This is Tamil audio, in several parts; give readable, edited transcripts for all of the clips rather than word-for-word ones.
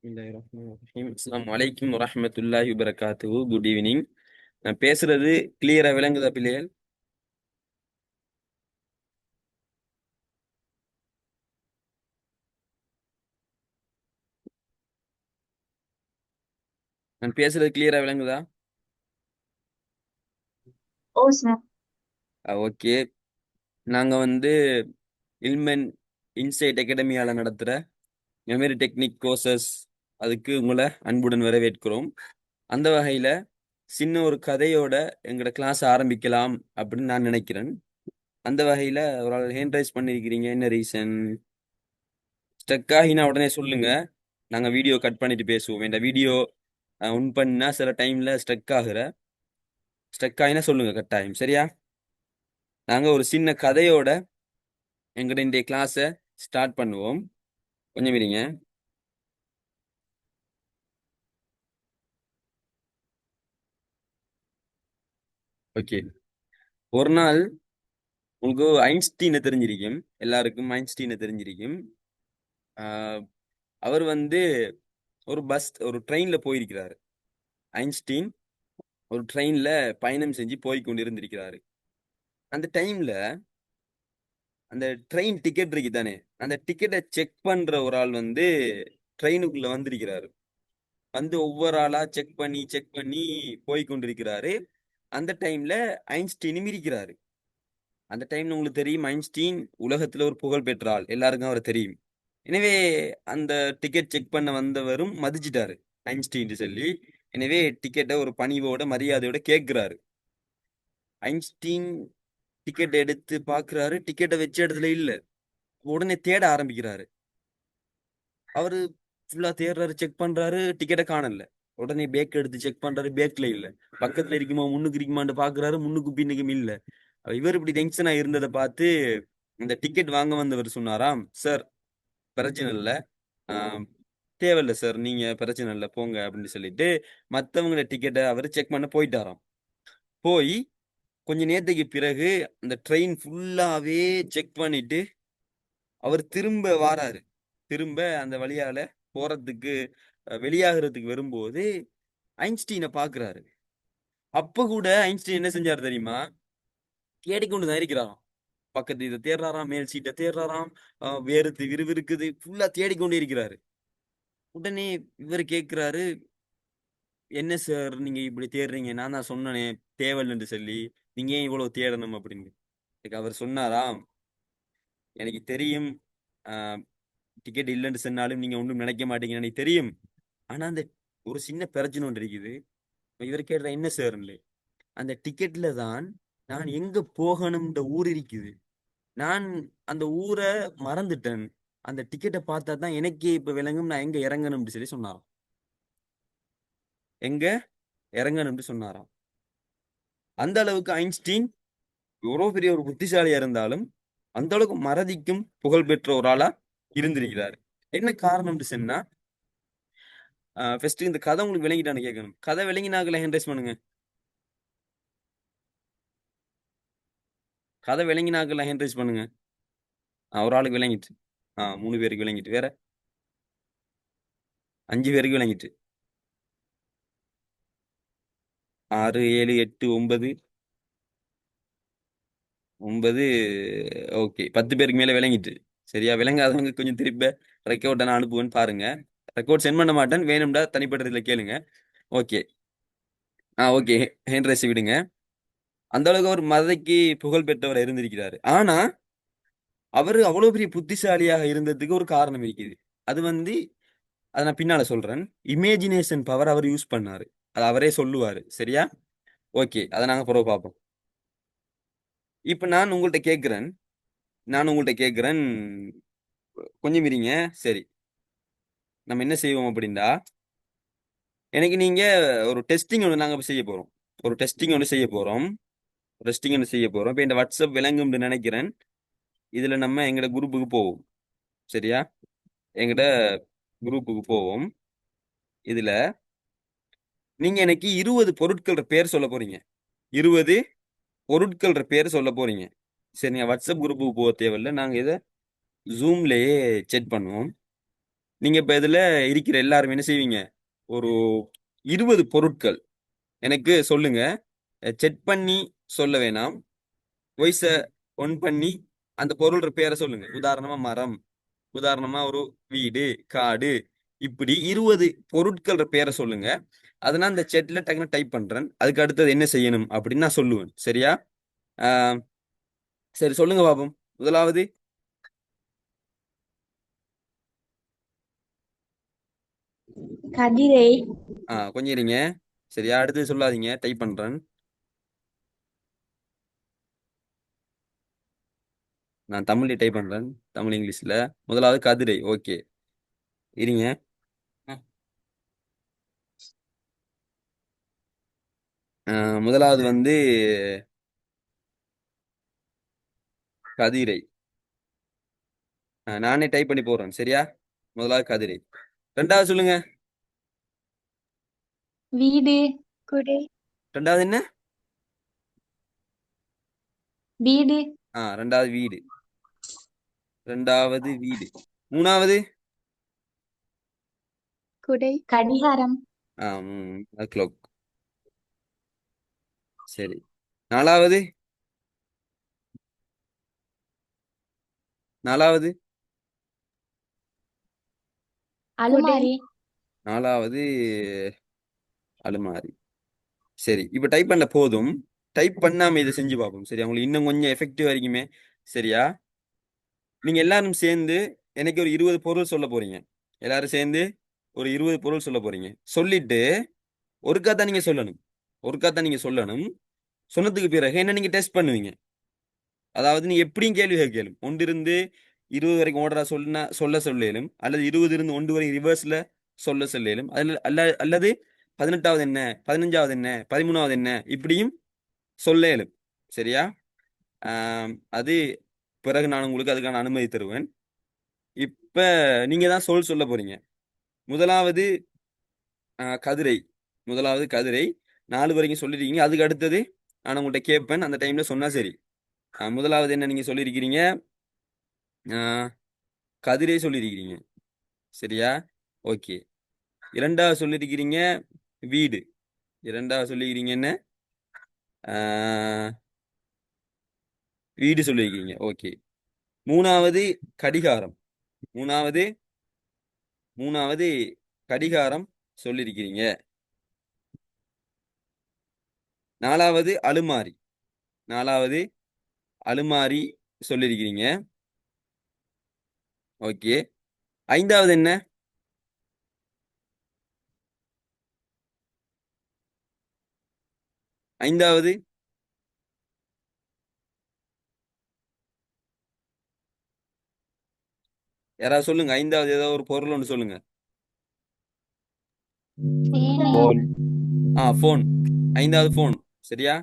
பிஸ்மில்லாஹிர்ரஹ்மானிர்ரஹீம். அஸ்ஸலாமு அலைக்கும் வரஹ்மத்துல்லாஹி வபரகாத்துஹு. Good evening. நான் பேசுறது கிளியரா விளங்குதா பிள்ளைகள்? நான் பேசுறது கிளியரா விளங்குதா? ஓ சார். ஓகே. நாங்க வந்து இல்மென் இன்சைட் அகாடமியால நடத்துற மெமரி டெக்னிக் கோர்சஸ் அதுக்கு உங்களை அன்புடன் வரவேற்கிறோம். அந்த வகையில சின்ன ஒரு கதையோட எங்களோட கிளாஸ் ஆரம்பிக்கலாம் அப்படின்னு நான் நினைக்கிறேன். அந்த வகையில ஒரு ஆள் ஹேண்ட் ரைஸ் பண்ணியிருக்கிறீங்க. என்ன ரீசன்? ஸ்டக் ஆகினா உடனே சொல்லுங்க. நாங்க வீடியோ கட் பண்ணிட்டு பேசுவோம். இந்த வீடியோ ஒன் பண்ணா சில டைம்ல ஸ்டக் ஆகினா சொல்லுங்க கட்டாயம். சரியா? நாங்க ஒரு சின்ன கதையோட எங்கட இந்த கிளாஸை ஸ்டார்ட் பண்ணுவோம். கொஞ்சம் இருங்க. ஓகே. ஒரு நாள் உங்களுக்கு ஐன்ஸ்டீனை தெரிஞ்சிருக்கும். எல்லாருக்கும் ஐன்ஸ்டீனை தெரிஞ்சிருக்கும். ஆஹ் அவர் வந்து ஒரு ட்ரெயின்ல போயிருக்கிறாரு. ஐன்ஸ்டீன் ஒரு ட்ரெயின்ல பயணம் செஞ்சு போய் கொண்டிருந்திருக்கிறாரு. அந்த டைம்ல அந்த ட்ரெயின் டிக்கெட் இருக்கு தானே, அந்த டிக்கெட்டை செக் பண்ற ஒரு ஆள் வந்து ட்ரெயினுக்குள்ள வந்திருக்கிறாரு. வந்து ஒவ்வொரு ஆளா செக் பண்ணி போய் கொண்டிருக்கிறாரு. அந்த டைம்ல ஐன்ஸ்டீனும் இருக்கிறாரு. அந்த டைம்ல உங்களுக்கு தெரியும், ஐன்ஸ்டீன் உலகத்துல ஒரு புகழ் பெற்ற ஆள், எல்லாருக்கும் அவரை தெரியும். எனவே அந்த டிக்கெட் செக் பண்ண வந்தவரும் மதிச்சிட்டாரு ஐன்ஸ்டீன் சொல்லி. எனவே டிக்கெட்டை ஒரு பணிவோட மரியாதையோட கேட்கிறாரு. ஐன்ஸ்டீன் டிக்கெட் எடுத்து பாக்குறாரு, டிக்கெட்டை வச்ச இடத்துல இல்ல. உடனே தேட ஆரம்பிக்கிறாரு. அவரு ஃபுல்லா தேடுறாரு, செக் பண்றாரு, டிக்கெட்டை காணல. உடனே பேக் எடுத்து செக் பண்றாரு, பேக்ல இல்ல. பக்கத்துல இருக்குமா முன்னுக்கு இருக்குமான்னு பாக்குறாரு, முன்னுக்கு பின்னுக்கும் இல்ல. இவர் இப்படி டென்ஷனா இருந்ததை பார்த்து இந்த டிக்கெட் வாங்க வந்தவர் சொன்னாராம், சார் பிரச்சனை இல்ல, ஆஹ், தேவையில்ல சார், நீங்க பிரச்சனை இல்ல போங்க அப்படின்னு சொல்லிட்டு மத்தவங்கள டிக்கெட்டை அவர் செக் பண்ண போயிட்டாராம். போய் கொஞ்ச நேரத்துக்கு பிறகு அந்த ட்ரெயின் ஃபுல்லாவே செக் பண்ணிட்டு அவர் திரும்ப வாராரு. திரும்ப அந்த வழியால போறதுக்கு வெளியாகிறதுக்கு வரும்போது ஐன்ஸ்டீனை பாக்குறாரு. அப்ப கூட ஐன்ஸ்டீன் என்ன செஞ்சாரு தெரியுமா? தேடிக்கொண்டு தான் இருக்கிறாராம். பக்கத்து இதை தேடுறாராம், மேல் சீட்டை தேடுறாராம், வேறுத்து விறுவிறுக்குது, ஃபுல்லா தேடிக்கொண்டே இருக்கிறாரு. உடனே இவர் கேட்கிறாரு, என்ன சார் நீங்க இப்படி தேடுறீங்க? நான் தான் சொன்னனே தேவையில்லைன்னு சொல்லி, நீங்க ஏன் இவ்வளவு தேடணும் அப்படின்னு. அதுக்கு அவர் சொன்னாராம், எனக்கு தெரியும், டிக்கெட் இல்லைன்னு சொன்னாலும் நீங்க ஒன்றும் நினைக்க மாட்டீங்கன்னு எனக்கு தெரியும். ஆனா அந்த ஒரு சின்ன பிரச்சனை ஒன்று இருக்குது. இவர் கேட்ட என்ன சார்ன்னு, அந்த டிக்கெட்ல தான் நான் எங்க போகணும்ன்ற ஊர் இருக்குது. நான் அந்த ஊரை மறந்துட்டேன். அந்த டிக்கெட்டை பார்த்தா தான் எனக்கே இப்ப விளங்கும் நான் எங்க இறங்கணும்னு சொல்லி சொன்னாராம். எங்க இறங்கணும்னு சொன்னாராம். அந்த அளவுக்கு ஐன்ஸ்டீன் எவ்வளவு பெரிய ஒரு புத்திசாலியா இருந்தாலும் அந்த அளவுக்கு மறதிக்கும் புகழ் பெற்ற ஒரு ஆளா இருந்திருக்கிறார். என்ன காரணம்னு சொன்னா, ஃபர்ஸ்ட் இந்த கதை உங்களுக்கு விளங்கிட்டான்னு கேட்கணும். கதை விளங்கினாக்கல ஹேண்ட் ரைஸ் பண்ணுங்க. கதை விளங்கினாக்கல ஹேண்ட் ரைஸ் பண்ணுங்க. ஒரு ஆளுக்கு விளங்கிட்டு, 3 பேருக்கு விளங்கிட்டு, வேற 5 பேருக்கு விளங்கிட்டு, 6, 7, 8, 9, 9. ஓகே, 10 பேருக்கு மேல விளங்கிட்டு. சரியா? விளங்காதவங்க கொஞ்சம் திருப்ப ரெக்கார்ட் நான் அனுப்புவேன்னு பாருங்க. ரெக்கார்ட் சென்ட் பண்ண மாட்டேன், வேணும்டா தனிப்பட்ட இதுல கேளுங்க. ஓகே. ஓகே. ஹேண்ட் ரைஸ் விடுங்க. அந்த அளவுக்கு அவர் மதைக்கு புகழ் பெற்றவர் இருந்திருக்கிறாரு. ஆனா அவரு அவ்வளவு பெரிய புத்திசாலியாக இருந்ததுக்கு ஒரு காரணம் இருக்குது. அது வந்து அதை நான் பின்னால சொல்றேன். இமேஜினேஷன் பவர் அவர் யூஸ் பண்ணாரு. அது அவரே சொல்லுவாரு. சரியா? ஓகே, அதை நாங்க பிறகு பார்ப்போம். இப்ப நான் உங்கள்ட்ட கேட்கிறேன். கொஞ்சம் இருங்க. சரி, நம்ம என்ன செய்வோம் அப்படின்னா, எனக்கு நீங்க ஒரு டெஸ்டிங் ஒன்று நாங்க செய்ய போறோம். ஒரு டெஸ்டிங் ஒன்று செய்ய போறோம். டெஸ்டிங் ஒன்று செய்ய போறோம். இப்ப இந்த வாட்ஸ்அப் விளங்கும்னு நினைக்கிறேன். இதுல நம்ம எங்கட குரூப்புக்கு போவோம். சரியா? எங்கட குரூப்புக்கு போவோம். இதுல நீங்க எனக்கு 20 பொருட்கள் பேர் சொல்ல போறீங்க. 20 பொருட்கள் பேர் சொல்ல போறீங்க. சரி, நீங்க வாட்ஸ்அப் குரூப்புக்கு போக தேவையில்ல. நாங்க இதை ஜூம்லயே செட் பண்ணுவோம். நீங்க இப்ப இதுல இருக்கிற எல்லாரும் என்ன செய்வீங்க? ஒரு 20 பொருட்கள் எனக்கு சொல்லுங்க. செக் பண்ணி சொல்ல வேணாம். வாய்ஸ ஒன் பண்ணி அந்த பொருள் பேரை சொல்லுங்க. உதாரணமா மரம், உதாரணமா ஒரு வீடு, காடு, இப்படி 20 பொருட்கள் பேரை சொல்லுங்க. அதை நான் இந்த செட்ல டக்குன்னு டைப் பண்றேன். அதுக்கு அடுத்தது என்ன செய்யணும் அப்படின்னு நான் சொல்லுவேன். சரியா? ஆஹ் சரி, சொல்லுங்க பாப்போம். முதலாவது. கதிரை. கொஞ்சம் இருங்க. சரியா? அடுத்தது சொல்லாதீங்க, டைப் பண்றேன். நான் தமிழ்ல டைப் பண்றேன். தமிழ் இங்கிலீஷ்ல. முதலாவது கதிரை. ஓகே, இருங்க. முதலாவது வந்து கதிரை. நானே டைப் பண்ணி போடுறேன். சரியா? முதலாவது கதிரை. ரெண்டாவது சொல்லுங்க. வீடு. குடை. ரெண்டாவது என்ன? வீடு. ரெண்டாவது வீடு. ரெண்டாவது வீடு. மூணாவது? குடை. கடிகாரம். கிளாக். சரி. நாலாவது? நாலாவது? அலுமாரி. நாலாவது அலுமாரி. சரி, இப்ப டைப் பண்ண போதும். டைப் பண்ணாம இதை செஞ்சு பார்ப்போம். சரியா? உங்களுக்கு இன்னும் கொஞ்சம் எஃபெக்டிவ் வரைக்குமே. சரியா? நீங்க எல்லாரும் சேர்ந்து எனக்கு ஒரு 20 பொருள் சொல்ல போறீங்க. எல்லாரும் சேர்ந்து ஒரு 20 பொருள் சொல்ல போறீங்க. சொல்லிட்டு ஒருக்கா தான் நீங்க சொல்லணும். ஒருக்கா தான் நீங்க சொல்லணும். சொன்னதுக்கு பிறகு என்ன நீங்க டெஸ்ட் பண்ணுவீங்க. அதாவது நீ எப்படியும் கேள்வி கேட்கலும். ஒன்றிருந்து 20 வரைக்கும் ஓர்டரா சொல்ல சொல்லலும், அல்லது 20 இருந்து 1 வரை ரிவர்ஸ்ல சொல்ல சொல்லலும், அல்லது 18வது என்ன, 15வது என்ன, 13வது என்ன, இப்படியும் சொல்ல இயலும். சரியா? அது பிறகு நான் உங்களுக்கு அதுக்கான அனுமதி தருவேன். இப்ப நீங்க தான் சொல்ல போறீங்க. முதலாவது கதிரை. முதலாவது கதிரை. 4 வரைக்கும் சொல்லிருக்கீங்க. அதுக்கு அடுத்தது நான் உங்கள்கிட்ட கேட்பேன். அந்த டைம்ல சொன்னா சரி. முதலாவது என்ன நீங்க சொல்லியிருக்கிறீங்க? கதிரை சொல்லியிருக்கிறீங்க. சரியா? ஓகே. இரண்டாவது சொல்லியிருக்கிறீங்க வீடு. இரண்டாவது சொல்லியிருக்கிறீங்க என்ன? வீடு சொல்லியிருக்கிறீங்க. ஓகே. மூணாவது கடிகாரம். மூணாவது மூணாவது கடிகாரம் சொல்லியிருக்கிறீங்க. நாலாவது அலுமாரி. நாலாவது அலுமாரி சொல்லியிருக்கிறீங்க. ஓகே. ஐந்தாவது என்ன? ஐந்தாவது? யாராவது சொல்லுங்க. ஐந்தாவது ஏதோ ஒரு பொருள் ஒன்று சொல்லுங்க. போன். போன். ஐந்தாவது போன். சரியா?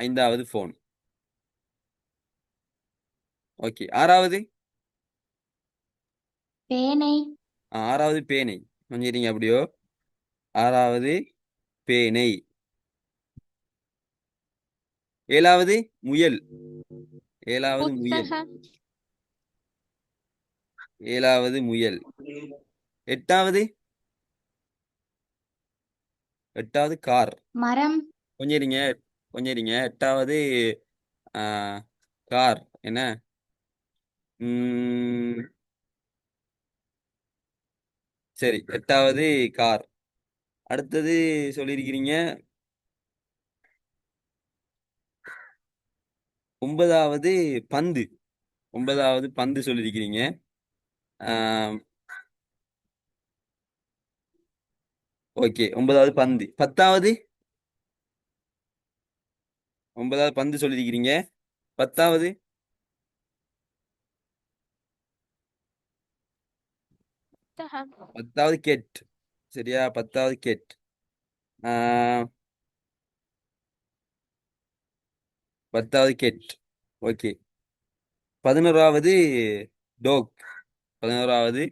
ஐந்தாவது போன். ஓகே. ஆறாவது? பேனை. ஆறாவது பேனை. கொஞ்சம் இருங்க அப்படியோ. ஆறாவது பேனை. ஏழாவது முயல். ஏழாவது முயல். ஏழாவது முயல். எட்டாவது? எட்டாவது கார். மரம். கொஞ்சம் இருங்க. கொஞ்சம் இருங்க. எட்டாவது ஆஹ், கார் என்ன? உம் சரி, எட்டாவது கார். அடுத்தது சொல்லியிருக்கிறீங்க. ஒன்பதாவது பந்து. ஒன்பதாவது பந்து சொல்லியிருக்கிறீங்க. ஓகே, ஒன்பதாவது பந்து. பத்தாவது? ஒன்பதாவது பந்து சொல்லியிருக்கிறீங்க. பத்தாவது? பத்தாவது கெட். சரியா? பத்தாவது கெட். ஆஹ், பத்தாவது கெட். ஓகே. 11வது டோக். 11வது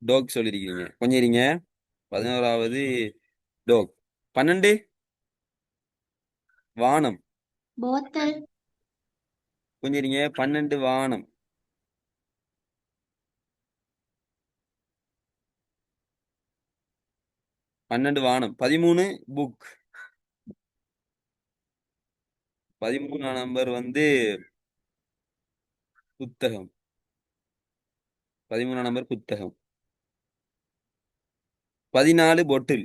டோக் சொல்லியிருக்கிறீங்க. கொஞ்சம் இருங்க. 11வது டோக். 12? வானம். போத்தல். கொஞ்சம் இருங்க. 12 வானம். 12 வானம். 13 புக். 13ஆம் நம்பர் வந்து புத்தகம். 13ஆம் நம்பர் புத்தகம். 14 பொட்டில்.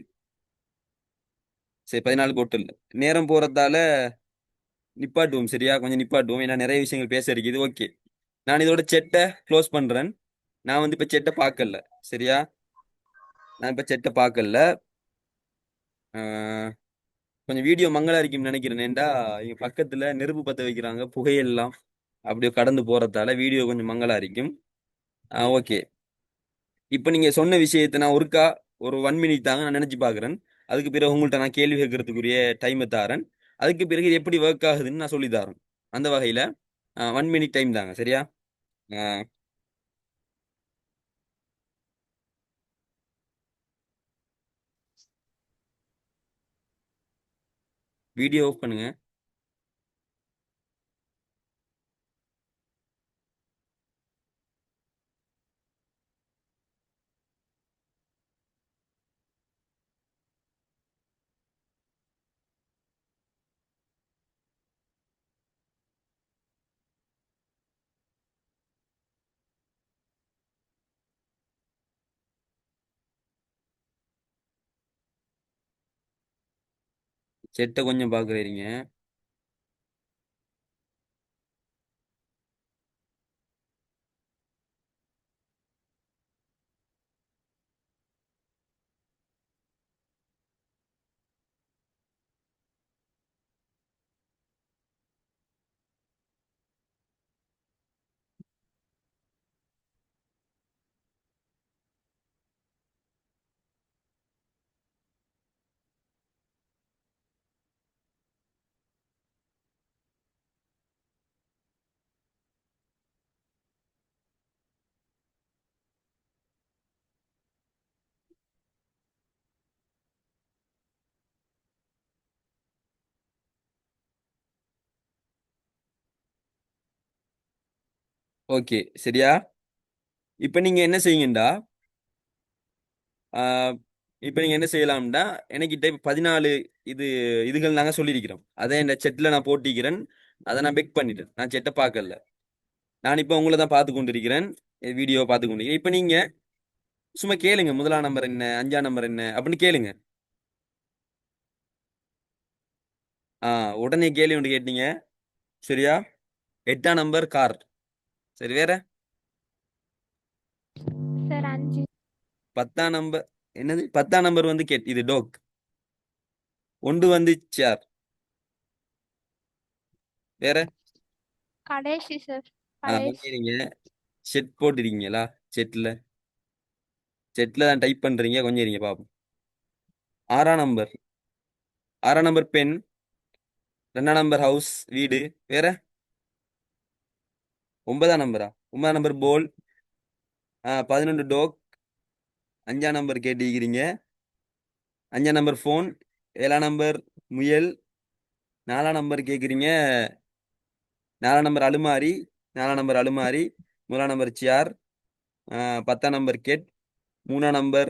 சரி, 14 பொட்டில். நேரம் போறதால நிப்பாட்டுவோம். சரியா, கொஞ்சம் நிப்பாட்டுவோம். ஏன்னா நிறைய விஷயங்கள் பேச இருக்குது. ஓகே, நான் இதோட செட்டை க்ளோஸ் பண்றேன். நான் வந்து இப்ப செட்டை பார்க்கல. சரியா, நான் இப்ப செட்டை பார்க்கல. ஆஹ், கொஞ்சம் வீடியோ மங்களா இருக்கும்னு நினைக்கிறேன். ஏன்டா இங்க பக்கத்துல நெருப்பு பத்த வைக்கிறாங்க, புகையெல்லாம் அப்படியே கடந்து போறதால வீடியோ கொஞ்சம் மங்களா இருக்கும். ஓகே, இப்ப நீங்க சொன்ன விஷயத்தை நான் ஒரு 1 மினிட் தாங்க நான் நினைச்சு பாக்குறேன். அதுக்கு பிறகு உங்கள்ட்ட நான் கேள்வி கேட்கறதுக்குரிய டைமை தாரேன். அதுக்கு பிறகு இது எப்படி ஒர்க் ஆகுதுன்னு நான் சொல்லி தரேன். அந்த வகையில 1 மினிட் டைம் தாங்க. சரியா, வீடியோ ஆஃப் பண்ணுங்க. செட்டை கொஞ்சம் பாக்குறீங்க. ஓகே, சரியா. இப்ப நீங்க என்ன செய்யுங்கடா, ஆஹ், இப்ப நீங்க என்ன செய்யலாம்டா, எனக்கிட்ட இப்ப 14 இது இதுகள் நாங்க சொல்லியிருக்கிறோம். அதை இந்த செட்ல நான் போட்டிக்கிறேன். அதை நான் பெக் பண்ணிட்டேன். நான் செட்டை பார்க்கல. நான் இப்ப உங்களை தான் பார்த்து கொண்டிருக்கிறேன். வீடியோ பார்த்து கொண்டிருக்கிறேன். இப்ப நீங்க சும்மா கேளுங்க, முதலாம் நம்பர் என்ன, அஞ்சாம் நம்பர் என்ன அப்படின்னு கேளுங்க. உடனே கேள்வி ஒன்று கேட்டீங்க. சரியா, 8ஆம் நம்பர் கார். சரி, வேற சார் 5. 10ஆம் நம்பர் என்னது, 10ஆம் நம்பர் வந்து இது டோக். ஒன்று வந்து சேர். வேற கடைசி சார். கடைசி. நீங்க செட் போட்டிருக்கீங்களா? செட்ல செட்ல தான் டைப் பண்றீங்க. கொஞ்சம் இருங்க பாப்போம். 6ஆம் நம்பர். 6ஆம் நம்பர் பென். 2ஆம் நம்பர் ஹவுஸ், வீடு. வேற 9ஆம் நம்பரா? 9ஆம் நம்பர் போல். 11 டோக். 5ஆம் நம்பர் கேட்டிருக்கிறீங்க. 5ஆம் நம்பர் ஃபோன். 7ஆம் நம்பர் முயல். 4ஆம் நம்பர் கேட்குறீங்க. 4ஆம் நம்பர் அலுமாரி. 4ஆம் நம்பர் அலுமாரி. 3ஆம் நம்பர் சியார். 10ஆம் நம்பர் கெட். 3ஆம் நம்பர்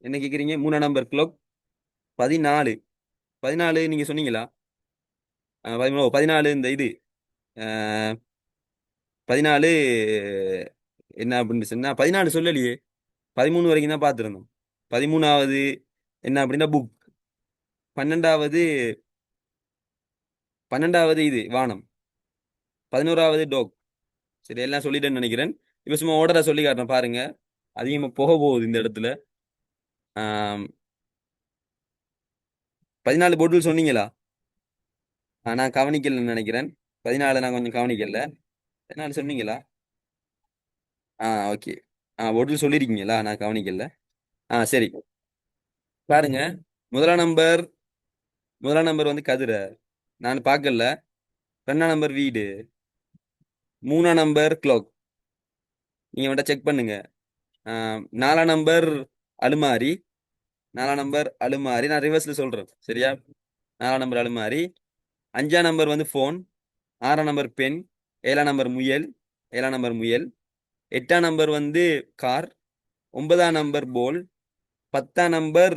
என்ன கேட்குறீங்க? 3ஆம் நம்பர் க்ளோக். 14. 14 நீங்க சொன்னீங்களா? 14 இந்த இது. அஹ், 14 என்ன அப்படின்னு சொன்னா 14 சொல்லலையே. 13 வரைக்கும் தான் பார்த்துருந்தோம். 13ஆவது என்ன அப்படின்னா புக். 12ஆவது 12ஆவது இது வானம். 11ஆவது டோக். சரி, எல்லாம் சொல்லிட்டேன்னு நினைக்கிறேன். இப்போ சும்மா ஓர்டரா சொல்லி காட்டுறேன் பாருங்க. அதிகமா போக போகுது இந்த இடத்துல. ஆம், 14 பொருள் சொன்னீங்களா? நான் கவனிக்கலன்னு நினைக்கிறேன். 14 நான் கொஞ்சம் கவனிக்கல. 14 சொன்னீங்களா? ஓகே. பொருள் சொல்லியிருக்கீங்களா? நான் கவனிக்கல. சரி, பாருங்க. முதலாம் நம்பர் முதலாம் நம்பர் வந்து கதிரை. நான் பார்க்கல. 2ஆம் நம்பர் வீடு. 3ஆம் நம்பர் க்ளாக். நீங்க வேண்டாம் செக் பண்ணுங்க. 4ஆம் நம்பர் அலுமாரி. 4ஆம் நம்பர் அலுமாரி. நான் ரிவர்ஸ்ல சொல்றேன். சரியா, 4ஆம் நம்பர் அலுமாரி. 5ஆம் நம்பர் வந்து ஃபோன். 6ஆம் நம்பர் பென். 7ஆம் நம்பர் முயல். 7ஆம் நம்பர் முயல். 8ஆம் நம்பர் வந்து கார். 9ஆம் நம்பர் போல். 10ஆம் நம்பர்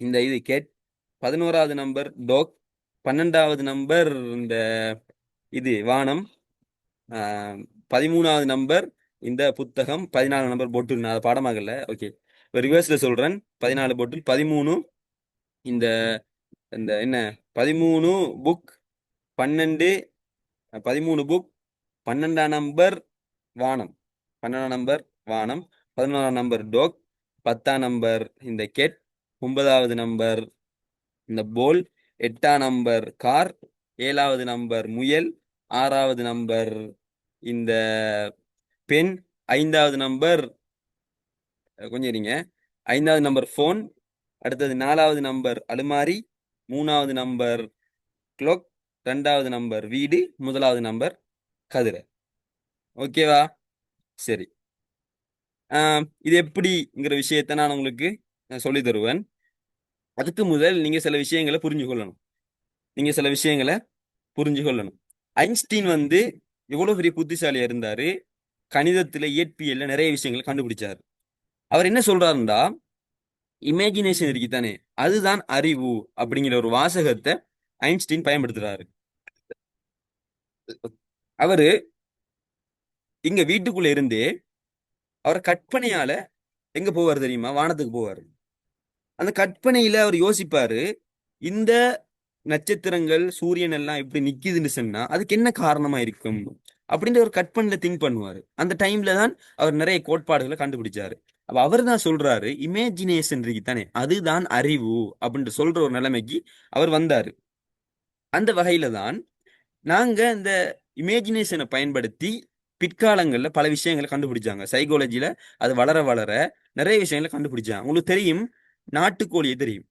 இந்த இது கேட், 11வது நம்பர் டாக், 12வது நம்பர் இந்த இது வானம், 13வது நம்பர் இந்த புத்தகம், 14 நம்பர் பொட்டு. நான் அதை பாடமாகல. ஓகே, இப்போ ரிவர்ஸ்ல சொல்றேன். 14 பொட்டு, 13 இந்த இந்த என்ன 13 புக், 12 13 புக், 12ஆம் நம்பர் வானம், 12ஆம் நம்பர் வானம், 11ஆம் நம்பர் டோக், 10ஆம் நம்பர் இந்த கெட், 9வது நம்பர் இந்த போல், 8ஆம் நம்பர் கார், 7வது நம்பர் முயல், 6வது நம்பர் இந்த பென், 5வது நம்பர் கொஞ்சம் இருங்க, 5வது நம்பர் ஃபோன், அடுத்தது 4வது நம்பர் அலுமாரி, 3வது நம்பர் கிளாக், 2வது நம்பர் வீடு, 1வது நம்பர் கதிரை. ஓகேவா? சரி. இது எப்படிங்கிற விஷயத்த நான் உங்களுக்கு சொல்லி தருவேன். அதுக்கு முதல் நீங்க சில விஷயங்களை புரிஞ்சு கொள்ளணும். ஐன்ஸ்டீன் வந்து எவ்வளவு பெரிய புத்திசாலியா இருந்தாரு. கணிதத்துல, இயற்பியல்ல நிறைய விஷயங்களை கண்டுபிடிச்சாரு. அவர் என்ன சொல்றாருண்டா, இமேஜினேஷன் இருக்கு தானே, அதுதான் அறிவு அப்படிங்கிற ஒரு வாசகத்தை ஐன்ஸ்டீன் பயன்படுத்துறாரு. அவரு இங்க வீட்டுக்குள்ள இருந்தே அவர் கற்பனையால எங்க போவார் தெரியுமா? வானத்துக்கு போவார். அந்த கற்பனையில அவர் யோசிப்பாரு, இந்த நட்சத்திரங்கள் சூரியன் எல்லாம் இப்படி நிக்குதுன்னு சொன்னா அதுக்கு என்ன காரணமா இருக்கும் அப்படின்ற ஒரு கற்பனையில திங்க் பண்ணுவாரு. அந்த டைம்ல தான் அவர் நிறைய கோட்பாடுகளை கண்டுபிடிச்சாரு. அப்ப அவர் தான் சொல்றாரு, இமேஜினேஷன் இருக்கு தானே, அதுதான் அறிவு அப்படின்ட்டு சொல்ற ஒரு நிலைமைக்கு அவர் வந்தாரு. அந்த வகையில தான் நாங்க இந்த இமேஜினேஷனை பயன்படுத்தி பிற்காலங்கள்ல பல விஷயங்களை கண்டுபிடிச்சாங்க. சைக்காலஜில அது வளர வளர நிறைய விஷயங்களை கண்டுபிடிச்சாங்க. உங்களுக்கு தெரியும், நாட்டுக்கோழியை தெரியும்.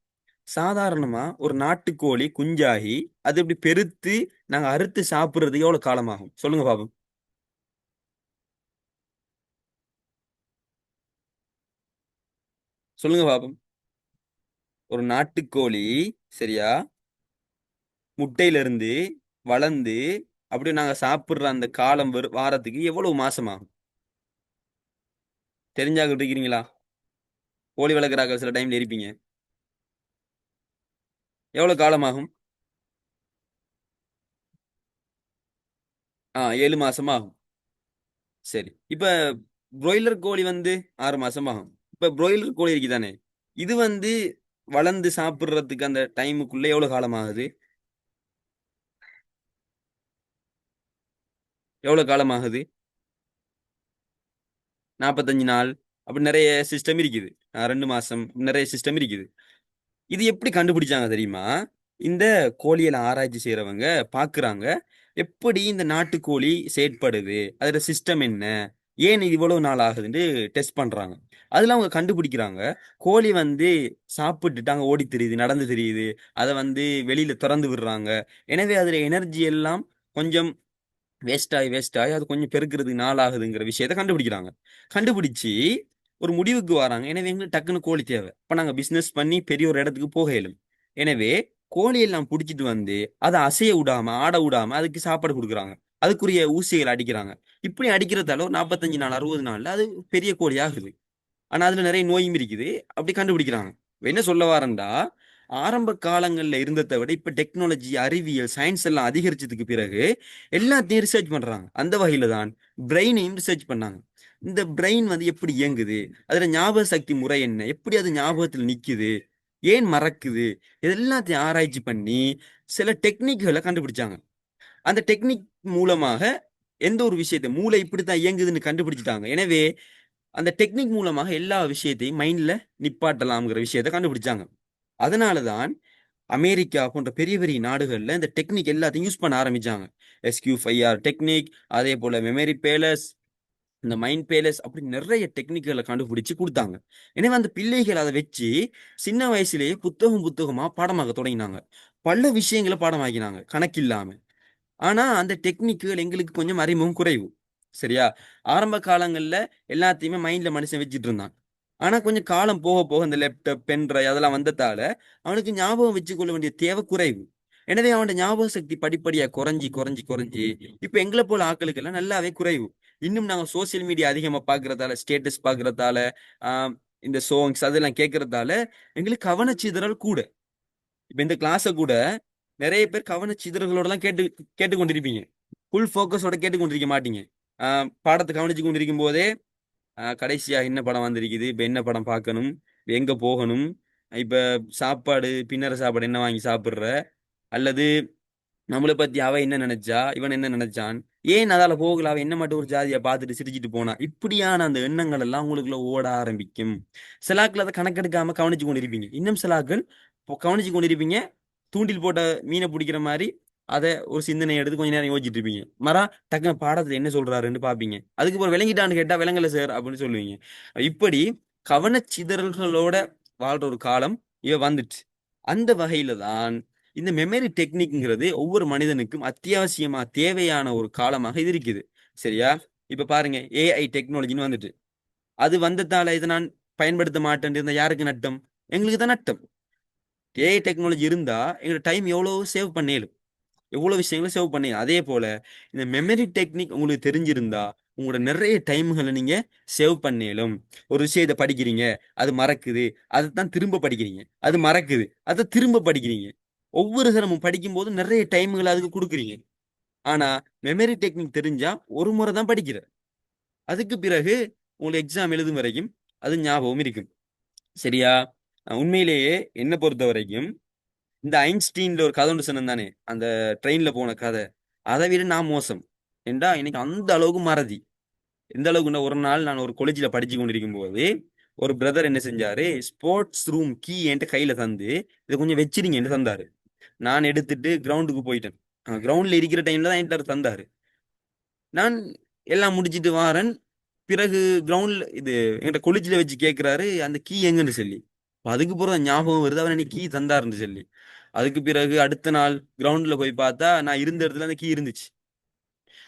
சாதாரணமா ஒரு நாட்டுக்கோழி குஞ்சாகி அது இப்படி பெருத்து நாங்க அறுத்து சாப்பிடுறதுக்கு எவ்வளவு காலமாகும் சொல்லுங்க பாப்போம். சொல்லுங்க பாப்போம். ஒரு நாட்டுக்கோழி, சரியா, முட்டையில இருந்து வளர்ந்து அப்படியே நாங்க சாப்பிடுற அந்த காலம் வாரத்துக்கு எவ்வளவு மாசமாகும்? தெரிஞ்சாக்கிட்டு இருக்கிறீங்களா? கோழி வளர்க்குறாங்க, சில டைம்ல இருப்பீங்க. எவ்வளவு காலமாகும்? 7 மாசமா ஆகும். சரி, இப்ப பிராய்லர் கோழி வந்து 6 மாசம் ஆகும். இப்ப பிராய்லர் கோழி இருக்குதானே, இது வந்து வளர்ந்து சாப்பிடுறதுக்கு அந்த டைமுக்குள்ள எவ்வளவு காலம் ஆகுது? எவ்வளவு காலம் ஆகுது? 45 நாள். அப்படி நிறைய சிஸ்டம் இருக்குது. 2 மாசம், நிறைய சிஸ்டம் இருக்குது. இது எப்படி கண்டுபிடிச்சாங்க தெரியுமா? இந்த கோழியில ஆராய்ச்சி செய்யறவங்க பாக்குறாங்க, எப்படி இந்த நாட்டுக்கோழி செயற்படுது, அதோட சிஸ்டம் என்ன, ஏன் இது இவ்வளவு நாள் ஆகுதுன்னு டெஸ்ட் பண்றாங்க. அதுல அவங்க கண்டுபிடிக்கிறாங்க, கோழி வந்து சாப்பிட்டுட்டு அங்க ஓடி திரியுது, நடந்து திரியுது, அதை வந்து வெளியில திறந்து விடுறாங்க. எனவே அதுல எனர்ஜி எல்லாம் கொஞ்சம் வேஸ்ட் ஆகி அது கொஞ்சம் பெருக்கிறதுக்கு நாள் ஆகுதுங்கிற விஷயத்த கண்டுபிடிக்கிறாங்க. கண்டுபிடிச்சு ஒரு முடிவுக்கு வராங்க, எனவே எங்களுக்கு டக்குன்னு கோழி தேவை. இப்ப நாங்க பிசினஸ் பண்ணி பெரிய ஒரு இடத்துக்கு போக இயலும். எனவே கோழியெல்லாம் பிடிச்சிட்டு வந்து அதை அசைய விடாம, ஆட விடாம அதுக்கு சாப்பாடு கொடுக்குறாங்க. அதுக்குரிய ஊசிகள் அடிக்கிறாங்க. இப்படி அடிக்கிறதால ஒரு 45 நாள், 60 நாள்ல அது பெரிய கோழி ஆகுது. ஆனா அதுல நிறைய நோயும் இருக்குது. அப்படி கண்டுபிடிக்கிறாங்க. இப்ப என்ன சொல்ல வரேன்டா, ஆரம்ப காலங்கள்ல இருந்ததை விட இப்ப டெக்னாலஜி, அறிவியல், சயின்ஸ் எல்லாம் அதிகரிச்சதுக்கு பிறகு எல்லாத்தையும் ரிசர்ச் பண்றாங்க. அந்த வகையில தான் பிரெயினையும் ரிசர்ச் பண்ணாங்க. இந்த பிரெயின் வந்து எப்படி இயங்குது, அதுல ஞாபக சக்தி முறை என்ன, எப்படி அது ஞாபகத்தில் நிக்குது, ஏன் மறக்குது, இது எல்லாத்தையும் ஆராய்ச்சி பண்ணி சில டெக்னிக்களை கண்டுபிடிச்சாங்க. அந்த டெக்னிக் மூலமாக எந்த ஒரு விஷயத்தை, மூளை இப்படித்தான் இயங்குதுன்னு கண்டுபிடிச்சிட்டாங்க. எனவே அந்த டெக்னிக் மூலமாக எல்லா விஷயத்தையும் மைண்ட்ல நிப்பாட்டலாம்ங்கிற விஷயத்தை கண்டுபிடிச்சாங்க. அதனாலதான் அமெரிக்கா போன்ற பெரிய பெரிய நாடுகள்ல இந்த டெக்னிக் எல்லாத்தையும் யூஸ் பண்ண ஆரம்பிச்சாங்க. SQ5R டெக்னிக், அதே போல மெமரி பேலஸ், இந்த மைண்ட் பேலஸ், அப்படி நிறைய டெக்னிக்களை கண்டுபிடிச்சு கொடுத்தாங்க. எனவே அந்த பிள்ளைகள் அதை வச்சு சின்ன வயசுலேயே புத்தகமா பாடமாக்க தொடங்கினாங்க. பல விஷயங்களை பாடமாக்கினாங்க கணக்கில்லாம. ஆனா அந்த டெக்னிக்குகள் எங்களுக்கு கொஞ்சம் அறிமுகம் குறைவு. சரியா? ஆரம்ப காலங்கள்ல எல்லாத்தையுமே மைண்ட்ல மனுஷன் வச்சுட்டு இருந்தான். ஆனா கொஞ்சம் காலம் போக போக இந்த லேப்டாப், பென் டிரைவ் அதெல்லாம் வந்ததால அவனுக்கு ஞாபகம் வச்சுக்கொள்ள வேண்டிய தேவை குறைவு. எனவே அவனோட ஞாபக சக்தி படிப்படியா குறைஞ்சி இப்ப எங்களை போல ஆட்களுக்கு எல்லாம் நல்லாவே குறைவு. இன்னும் நாங்க சோசியல் மீடியா அதிகமா பாக்குறதால, ஸ்டேட்டஸ் பாக்குறதால, ஆஹ் இந்த சாங்ஸ் அதெல்லாம் கேட்கறதால எங்களுக்கு கவனச்சிதறல் கூட. இப்ப இந்த கிளாஸை கூட நிறைய பேர் கவனச்சிதறல்களோட தான் கேட்டுக்கொண்டிருப்பீங்க. ஃபுல் ஃபோக்கஸோட கேட்டுக்கொண்டிருக்க மாட்டீங்க. பாடத்தை கவனிச்சு கொண்டிருக்கும் போதே கடைசியா என்ன படம் வந்திருக்குது, இப்ப என்ன படம் பார்க்கணும், இப்ப எங்க போகணும், இப்ப சாப்பாடு பின்னர சாப்பாடு என்ன வாங்கி சாப்பிடுற, அல்லது நம்மளை பத்தி அவ என்ன நினைச்சா, இவன் என்ன நினைச்சான், ஏன் அதால போகல, அவன் என்ன மட்டும் ஒரு ஜாதியா பார்த்துட்டு சிரிச்சிட்டு போனா, இப்படியான அந்த எண்ணங்கள் எல்லாம் உங்களுக்குள்ள ஓட ஆரம்பிக்கும். சிலாக்கள் அதை கணக்கெடுக்காம கவனிச்சு கொண்டிருப்பீங்க. இன்னும் சிலாக்கள் கவனிச்சு கொண்டிருப்பீங்க, தூண்டில் போட்ட மீனை பிடிக்கிற மாதிரி அதை ஒரு சிந்தனை எடுத்து கொஞ்ச நேரம் யோசிச்சுட்டு இருப்பீங்க. மரா டக்குனு பாடத்துல என்ன சொல்றாருன்னு பாப்பீங்க. அதுக்கு ஒரு விளங்கிட்டான்னு கேட்டா விளங்கல சார் அப்படின்னு சொல்லுவீங்க. இப்படி கவனச்சிதறல்களோட வாழ்ற ஒரு காலம் இவ வந்துட்டு. அந்த வகையில தான் இந்த மெமரி டெக்னிக்ங்கிறது ஒவ்வொரு மனிதனுக்கும் அத்தியாவசியமா தேவையான ஒரு காலமாக இது இருக்குது. சரியா? இப்ப பாருங்க, ஏஐ டெக்னாலஜின்னு வந்துட்டு, அது வந்ததால இதை நான் பயன்படுத்த மாட்டேன் இருந்தா யாருக்கு நட்டம்? எங்களுக்கு தான் நட்டம். ஏஐ டெக்னாலஜி இருந்தா எங்களோட டைம் எவ்வளவு சேவ் பண்ணேலும், எவ்வளவு விஷயங்களை சேவ் பண்ணி. அதே போல இந்த மெமரி டெக்னிக் உங்களுக்கு தெரிஞ்சிருந்தா உங்களோட நிறைய டைம்களை நீங்க சேவ் பண்ணேலும். ஒரு விஷயத்தை படிக்கிறீங்க, அது மறக்குது, அதை தான் திரும்ப படிக்கிறீங்க, அது மறக்குது, அதை திரும்ப படிக்கிறீங்க. ஒவ்வொரு தரமும் படிக்கும் போது நிறைய டைம்களை அதுக்கு கொடுக்குறீங்க. ஆனா மெமரி டெக்னிக் தெரிஞ்சா ஒரு முறை தான் படிக்கிற, அதுக்கு பிறகு உங்களுக்கு எக்ஸாம் எழுதும் வரைக்கும் அது ஞாபகம் இருக்கும். சரியா? உண்மையிலேயே என்ன பொறுத்த வரைக்கும் இந்த ஐன்ஸ்டீன்ல ஒரு கதை ஒன்று சொன்னேன் தானே, அந்த ட்ரெயின்ல போன கதை, அதை விட நான் மோசம். ஏண்டா எனக்கு அந்த அளவுக்கு மறதி. எந்த அளவுக்குன்னா, ஒரு நாள் நான் ஒரு காலேஜில் படிச்சு கொண்டிருக்கும் போது ஒரு பிரதர் என்ன செஞ்சாரு, ஸ்போர்ட்ஸ் ரூம் கீ என்கிட்ட கையில தந்து இதை கொஞ்சம் வச்சிருங்க என்று தந்தாரு. நான் எடுத்துட்டு கிரவுண்டுக்கு போயிட்டேன். கிரவுண்ட்ல இருக்கிற டைம்ல தான் என்கிட்ட தந்தாரு. நான் எல்லாம் முடிச்சிட்டு வாரேன். பிறகு கிரவுண்ட்ல இது என்கிட்ட கொலிஜில வச்சு கேட்கிறாரு, அந்த கீ எங்கன்னு சொல்லி. அதுக்கு பிறகு ஞாபகம் வருது அவர் எனக்கு கீ தந்தாருன்னு சொல்லி. அதுக்கு பிறகு அடுத்த நாள் கிரவுண்ட்ல போய் பார்த்தா நான் இருந்த இடத்துல அந்த கீ இருந்துச்சு.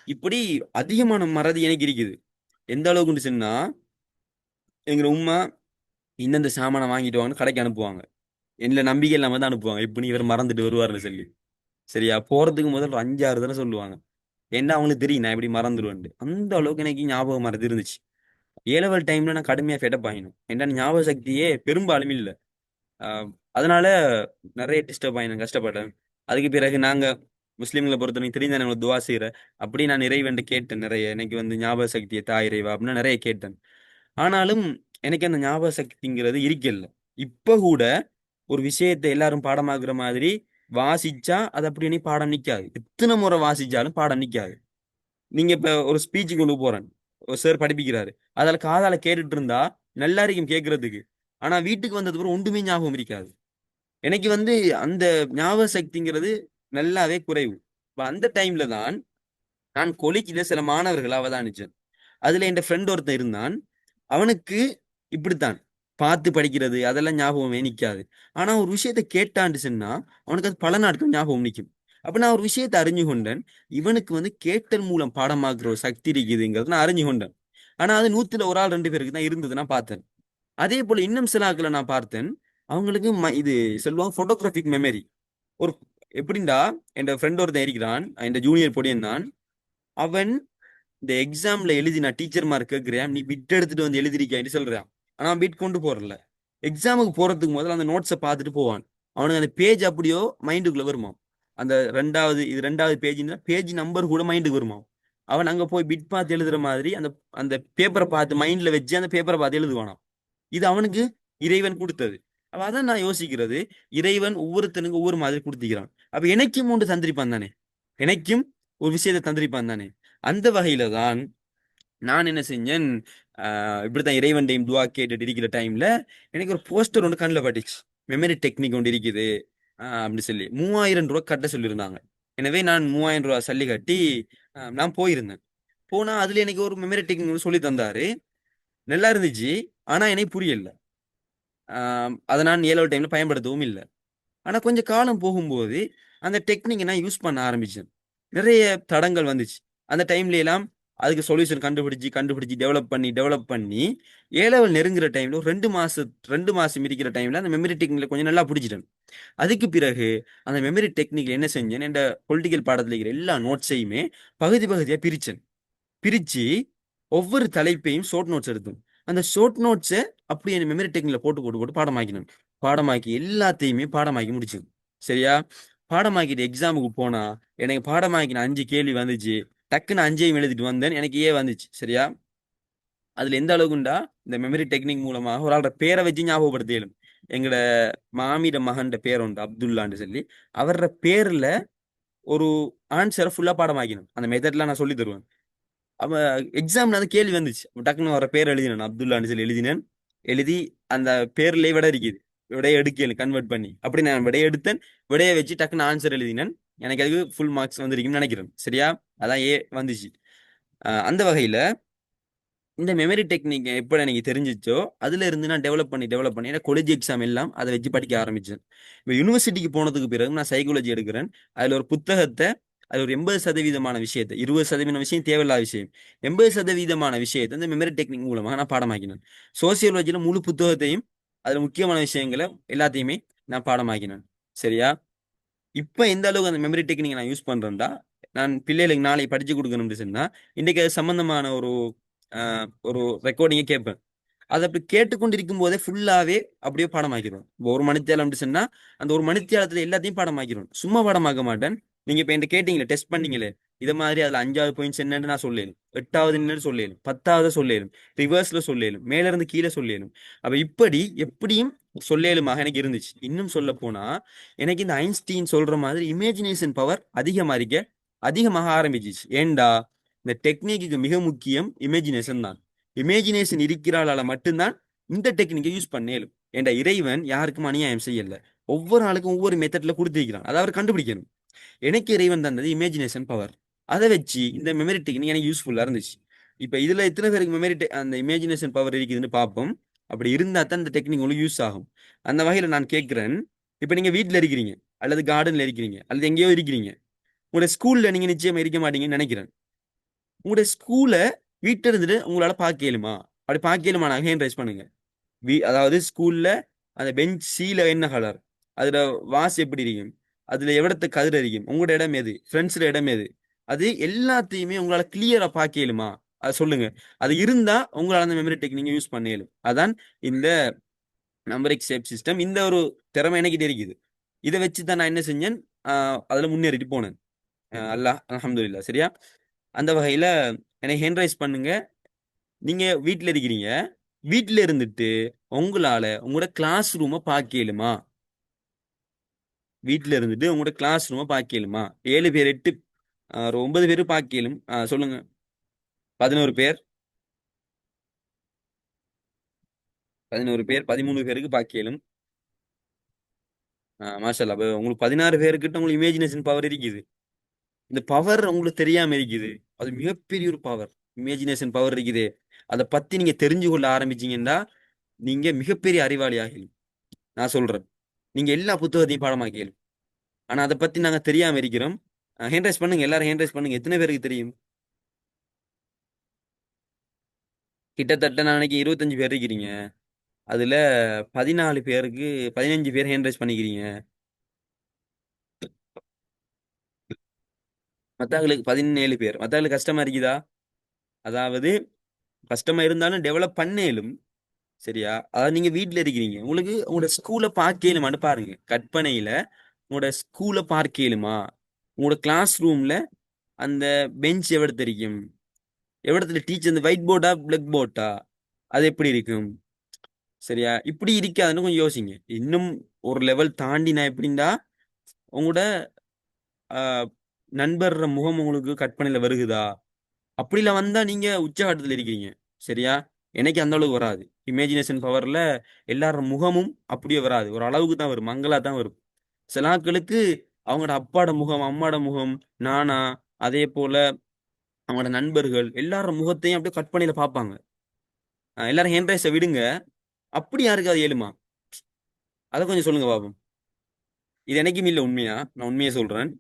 இப்படி அதிகமான மறதி எனக்கு இருக்குது. எந்த அளவுக்குன்னு சொன்னா, எங்க உம்மா இந்தந்த சாமானை வாங்கிட்டு வாங்கன்னு கடைக்கு அனுப்புவாங்க. என்ன நம்பிக்கை இல்லாம தான் அனுப்புவாங்க, இப்படி இவர் மறந்துட்டு வருவாருன்னு சொல்லி. சரியா? போறதுக்கு முதல் ஒரு 5, 6 தானே சொல்லுவாங்க. ஏன்னா அவங்களுக்கு தெரியும் நான் எப்படி மறந்துடுவேன். அந்த அளவுக்கு எனக்கு ஞாபகம் மறதி இருந்துச்சு. ஏலவல் டைம்ல நான் கடுமையா ஃபெட்டப் ஆகினேன். ஏன்னா ஞாபக சக்தியே பெரும்பாலும் இல்லை. ஆஹ் அதனால நிறைய டிஸ்டர்ப் ஆகி நான் கஷ்டப்பட்டேன். அதுக்கு பிறகு நாங்க முஸ்லீம்களை பொறுத்தவரைக்கும் தெரிந்த நாங்கள் துவா செய்யற, அப்படி நான் இறைவன்ட்டு கேட்டேன் நிறைய, எனக்கு வந்து ஞாபக சக்தியை தா இறைவா அப்படின்னு நிறைய கேட்டேன். ஆனாலும் எனக்கு அந்த ஞாபக சக்திங்கிறது இருக்கல. இப்ப கூட ஒரு விஷயத்தை எல்லாரும் பாடமாக்குற மாதிரி வாசிச்சா அது அப்படி இனி பாடம் நிக்காது. எத்தனை முறை வாசிச்சாலும் பாடம் நிக்காது. நீங்க இப்ப ஒரு ஸ்பீச் கொண்டு போறேன், ஒரு சார் படிப்பிக்கிறாரு, அதில் காதால கேட்டுட்டு இருந்தா நல்லா இருக்கும் கேட்கறதுக்கு. ஆனா வீட்டுக்கு வந்தது பிறகு ஒன்றுமே ஞாபகம் இருக்காது. எனக்கு வந்து அந்த ஞாபக சக்திங்கிறது நல்லாவே குறைவு. இப்ப அந்த டைம்ல தான் நான் கொலிக்கில சில மாணவர்களை அவதானிச்சேன். அதுல என் ஃப்ரெண்ட் ஒருத்தன் இருந்தான். அவனுக்கு இப்படித்தான் பார்த்து படிக்கிறது அதெல்லாம் ஞாபகமே நிக்காது. ஆனா ஒரு விஷயத்த கேட்டான்னு சொன்னா அவனுக்கு அது பல நாட்கள் ஞாபகம் நிக்கும். அப்ப நான் ஒரு விஷயத்தை அறிஞ்சு கொண்டேன், இவனுக்கு வந்து கேட்டல் மூலம் பாடமாக்குற ஒரு சக்தி இருக்குதுங்கிறது நான் அறிஞ்சு கொண்டேன். ஆனா அது 100ல ஒரு ஆள் 2 பேருக்கு தான் இருந்தது நான் பார்த்தேன். அதே போல இன்னும் சில ஆட்களை நான் பார்த்தேன், அவங்களுக்கு இது சொல்லுவாங்க போட்டோகிராபிக் மெமரி. ஒரு எப்படின்டா, என் ஃப்ரெண்ட் ஒருத்தன் இருக்கிறான், என் ஜூனியர் பொடியன் தான். அவன் இந்த எக்ஸாம்ல எழுதி நான் டீச்சர் மார்க் கேட்கிறேன், நீ பிட் எடுத்துட்டு வந்து எழுதிருக்கேன்னு சொல்றான். ஆனா அவன் பிட் கொண்டு போறல. எக்ஸாமுக்கு போறதுக்கு முதல்ல அந்த நோட்ஸை பார்த்துட்டு போவான். அவனுக்கு அந்த பேஜ் அப்படியோ மைண்டுக்குள்ள வருமா, அந்த ரெண்டாவது பேஜ்னா பேஜ் நம்பர் கூட மைண்டுக்கு வருமா. அவன் அங்க போய் பிட் பார்த்து எழுதுற மாதிரி அந்த அந்த பேப்பரை பார்த்து மைண்ட்ல வச்சு அந்த பேப்பரை பார்த்து எழுதுவானாம். இது அவனுக்கு இறைவன் கொடுத்தது. அப்ப அதான் நான் யோசிக்கிறது, இறைவன் ஒவ்வொருத்தனுக்கும் ஒவ்வொரு மாதிரி கொடுத்திக்கிறான். அப்ப எனக்கும் ஒன்று தந்திரிப்பான் தானே, எனக்கும் ஒரு விஷயத்தை தந்திரிப்பான் தானே. அந்த வகையில தான் நான் என்ன செஞ்சேன், இப்படித்தான் இறைவன் டைம் துவா கேட்டுட்டு இருக்கிற டைம்ல எனக்கு ஒரு போஸ்டர் ஒன்று கண்ணில் பட்டுச்சு. மெமரி டெக்னிக் ஒன்று இருக்குது அப்படின்னு சொல்லி 3000 ரூபாய் கட்ட சொல்லியிருந்தாங்க. எனவே நான் 3000 ரூபாய் சல்லி கட்டி நான் போயிருந்தேன். போனா அதுல எனக்கு ஒரு மெமரி டெக்னிக் சொல்லி தந்தாரு. நல்லா இருந்துச்சு. ஆனா எனக்கு புரியல. அதை நான் ஏழோ டைம்ல பயன்படுத்தவும் இல்லை. ஆனா கொஞ்சம் காலம் போகும்போது அந்த டெக்னிக்கை நான் யூஸ் பண்ண ஆரம்பிச்சேன். நிறைய தடங்கள் வந்துச்சு. அந்த டைம்ல எல்லாம் அதுக்கு சொல்யூஷன் கண்டுபிடிச்சு டெவலப் பண்ணி ஏலெவல் நெருங்குற டைம்ல ஒரு 2 மாசம் இருக்கிற டைம்ல அந்த மெமரி டெக்னிக்ல கொஞ்சம் நல்லா பிடிச்சிட்டேன். அதுக்கு பிறகு அந்த மெமரி டெக்னிக்ல என்ன செஞ்சேன், என் பொலிட்டிக்கல் பாடத்துல இருக்கிற எல்லா நோட்ஸையுமே பகுதி பகுதியா பிரிச்சேன். பிரிச்சு ஒவ்வொரு தலைப்பையும் ஷார்ட் நோட்ஸ் எடுத்தோம். அந்த ஷார்ட் நோட்ஸை அப்படியே மெமரி டெக்னிக்ல போட்டு போட்டு போட்டு பாடமாக்கணும். பாடமாக்கி எல்லாத்தையுமே பாடமாக்கி முடிச்சு. சரியா? பாடமாக்கிட்டு எக்ஸாமுக்கு போனா எனக்கு பாடமாக்கின 5 கேள்வி வந்துச்சு. டக்குன்னு 5ஐயும் எழுதிட்டு வந்தேன், எனக்கு வந்துச்சு. சரியா? அதுல எந்த அளவுக்குண்டா, இந்த மெமரி டெக்னிக் மூலமாக ஒரு ஆளோட பேரை வச்சு ஞாபகப்படுத்திடும். எங்கட மாமியிட மகன்ட பேர் உண்டு அப்துல்லான்னு சொல்லி, அவரோட பேர்ல ஒரு ஆன்சரை ஃபுல்லா பாடமாக்கணும். அந்த மெத்தட்லாம் நான் சொல்லி தருவேன். அப்ப எக்ஸாம்ல அந்த கேள்வி வந்துச்சு. டக்குன்னு வர பேர் எழுதினேன், அப்துல்லான்னு சொல்லி எழுதினேன். எழுதி அந்த பேர்லயே விடை இருக்குது. விடையை எடுக்கல கன்வெர்ட் பண்ணி, அப்படி நான் விடையை எடுத்தேன். விடையை வச்சு டக்குன்னு ஆன்சர் எழுதினேன். எனக்கு அதுக்கு ஃபுல் மார்க்ஸ் வந்திருக்குன்னு நினைக்கிறேன். சரியா? அதான் வந்துச்சு. அந்த வகையில இந்த மெமரி டெக்னிக் எப்போ எனக்கு தெரிஞ்சிச்சோ அதுல இருந்து நான் டெவலப் பண்ணி ஏன்னா காலேஜ் எக்ஸாம் எல்லாம் அதை வச்சு படிக்க ஆரம்பிச்சேன். இப்போ யூனிவர்சிட்டிக்கு போனதுக்கு பிறகு நான் சைக்காலஜி எடுக்கிறேன். அதுல ஒரு புத்தகத்தை, அது ஒரு 80% விஷயத்தை, 20% விஷயம் தேவையில்லாத விஷயம், 80% விஷயத்தை இந்த மெமரி டெக்னிக் மூலமாக நான் பாடமாக்கினேன். சோசியாலஜியில முழு புத்தகத்தையும், அதுல முக்கியமான விஷயங்களை எல்லாத்தையுமே நான் பாடமாக்கினேன். சரியா? இப்ப எந்த அளவுக்கு அந்த மெமரி டெக்னிக் நான் யூஸ் பண்றேன்டா, நான் பிள்ளைகளுக்கு நாளை படிச்சு கொடுக்கணும்னு சொன்னா இன்னைக்கு அது சம்பந்தமான ஒரு ரெக்கார்டிங்கை கேட்பேன். அதை அப்படி கேட்டுக்கொண்டிருக்கும் போதே ஃபுல்லாவே அப்படியே பாடமாக்கிடும். இப்போ ஒரு மணித்தியாலம் அப்படி சொன்னா அந்த ஒரு மணித்தியாலத்துல எல்லாத்தையும் பாடமாக்கிடும். சும்மா பாடமாக்க மாட்டேன். நீங்க இப்ப என்கிட்ட கேட்டீங்களே, டெஸ்ட் பண்ணீங்களே, இதை மாதிரி அதுல 5வது பாயிண்ட்ஸ் என்னன்னு நான் சொல்லேன், 8வது என்னன்னு சொல்லேன், 10வது சொல்லேன், ரிவர்ஸ்ல சொல்லேன், மேல இருந்து கீழே சொல்லேன். அப்ப இப்படி எப்படியும் சொல்லேலுமாக எனக்கு இருந்துச்சு. இன்னும் சொல்ல போனா எனக்கு இந்த ஐன்ஸ்டீன் சொல்ற மாதிரி இமேஜினேஷன் பவர் அதிகமாக ஆரம்பிச்சிச்சு. ஏண்டா, இந்த டெக்னிக்கு மிக முக்கியம் இமேஜினேஷன் தான். இமேஜினேஷன் இருக்கிறாளால மட்டும்தான் இந்த டெக்னிக்கை யூஸ் பண்ணேலும். ஏண்டா, இறைவன் யாருக்கும் அநியாயம் செய்யல. ஒவ்வொரு ஆளுக்கும் ஒவ்வொரு மெத்தட்ல கொடுத்திருக்கிறான். அதை அவர் கண்டுபிடிக்கணும். எனக்கு இறைவன் தந்தது இமேஜினேஷன் பவர். அதை வச்சு இந்த மெமரி டெக்னிக் எனக்கு யூஸ்ஃபுல்லா இருந்துச்சு. இப்ப இதுல எத்தனை பேருக்கு அந்த இமேஜினேஷன் பவர் இருக்குதுன்னு பார்ப்போம். அப்படி இருந்தா தான் இந்த டெக்னிக் உங்களுக்கு யூஸ் ஆகும். அந்த வகையில நான் கேட்கிறேன், இப்ப நீங்க வீட்ல இருக்கிறீங்க, அல்லது கார்டன்ல இருக்கிறீங்க, அல்லது எங்கேயோ இருக்கிறீங்க. உங்களோட ஸ்கூல்ல நீங்க நிச்சயமா இருக்க மாட்டீங்கன்னு நினைக்கிறேன். உங்களுடைய ஸ்கூல வீட்டில இருந்துட்டு உங்களால பார்க்க இயலுமா? அப்படி பார்க்க இயலுமா? நான் ஹேண்ட் ரைஸ் பண்ணுங்க. அதாவது ஸ்கூல்ல அந்த பெஞ்ச் சீல என்ன கலர், அதுல வாஸ் எப்படி இருக்கும், அதுல எவ்வளத்து கதிர் இருக்கும், உங்களோட இடம் எது, ஃப்ரெண்ட்ஸ்ல இடம் எது, அது எல்லாத்தையுமே உங்களால கிளியரா பார்க்க இயலுமா? அதை சொல்லுங்க. அது இருந்தா உங்களால அந்த மெமரி டெக்னிக் யூஸ் பண்ண இயலும். அதான் இந்த நம்பரிக் ஷேப் சிஸ்டம். இந்த ஒரு திறமை எனக்கு இருக்குது. இதை வச்சு தான் நான் என்ன செஞ்சேன், அதுல முன்னேறிட்டு போனேன். அல்லாஹ் அல்ஹம்துலில்லாஹ். சரியா? அந்த வகையில எனக்கு ஹேண்ட் ரைஸ் பண்ணுங்க. நீங்க வீட்ல இருக்கிறீங்க. வீட்ல இருந்துட்டு உங்களால உங்களோட கிளாஸ் ரூமை பார்க்கலுமா? வீட்ல இருந்துட்டு உங்களோட கிளாஸ் ரூமை பார்க்கலுமா? 7 பேர், 8, ஒரு 9 பேர் பார்க்கலும். சொல்லுங்க. 11 பேர், 11 பேர், 13 பேருக்கு பார்க்கலும். மாஷா அல்லாஹ். அப்ப உங்களுக்கு 16 பேருக்கிட்ட உங்களுக்கு இமேஜினேஷன் பவர் இருக்குது. இந்த பவர் உங்களுக்கு தெரியாம இருக்குது. அது மிகப்பெரிய ஒரு பவர். இமேஜினேஷன் பவர் இருக்குது. அதை பத்தி நீங்க தெரிஞ்சு கொள்ள ஆரம்பிச்சீங்கன்னா நீங்க மிகப்பெரிய அறிவாளி ஆகலாம். நான் சொல்றேன். நீங்க எல்லா புத்தகத்தையும் பாடமாக்கலும். ஆனா அதை பத்தி நாங்க தெரியாம இருக்கிறோம். ஹேண்ட் ரைஸ் பண்ணுங்க, எல்லாரும் ஹேண்ட் ரைஸ் பண்ணுங்க. எத்தனை பேருக்கு தெரியும்? கிட்டத்தட்ட நாளைக்கு 25 பேர் இருக்கிறீங்க. அதுல 14 பேருக்கு, 15 பேர் ஹேண்ட் ரைஸ் பண்ணிக்கிறீங்க. மத்தவங்களுக்கு 17 பேர். மத்தவங்களுக்கு கஷ்டமா இருக்குதா? அதாவது கஷ்டமா இருந்தாலும் டெவலப் பண்ணேலும். சரியா? அதாவது நீங்க வீட்ல இருக்கிறீங்க, உங்களுக்கு உங்களோட ஸ்கூலை பார்க்கலுமான்னு பாருங்க. கற்பனையில உங்களோட ஸ்கூலை பார்க்கலுமா? உங்களோட கிளாஸ் ரூம்ல அந்த பெஞ்ச் எவ்வளவு தெரியும், எவ்வளத்துல டீச்சர், அந்த ஒயிட் போர்டா பிளாக் போர்டா, அது எப்படி இருக்கும்? சரியா? இப்படி இருக்காதுன்னு கொஞ்சம் யோசிங்க. இன்னும் ஒரு லெவல் தாண்டி நான் எப்படின்னா, உங்களோட ஆஹ், நண்பர் முகம் உங்களுக்கு கற்பனையில வருகுதா? அப்படிலாம் வந்தா நீங்க உச்சகட்டத்துல இருக்கீங்க. சரியா? எனக்கு அந்த அளவுக்கு வராது. இமேஜினேஷன் பவர்ல எல்லாரோட முகமும் அப்படியே வராது. ஒரு அளவுக்கு தான் வரும், மங்களா தான் வரும். சில ஆட்களுக்கு அவங்களோட அப்பாட முகம், அம்மாட முகம், நானா, அதே போல அவங்களோட நண்பர்கள் எல்லாரோட முகத்தையும் அப்படியே கற்பனையில பார்ப்பாங்க. எல்லாரும் ஹேண்ட் ரைஸை விடுங்க. அப்படி யாருக்கு அது ஏழுமா? அதை கொஞ்சம் சொல்லுங்க பாப்போம். இது எனக்கும் இல்ல உண்மையா, நான் உண்மையை சொல்றேன்.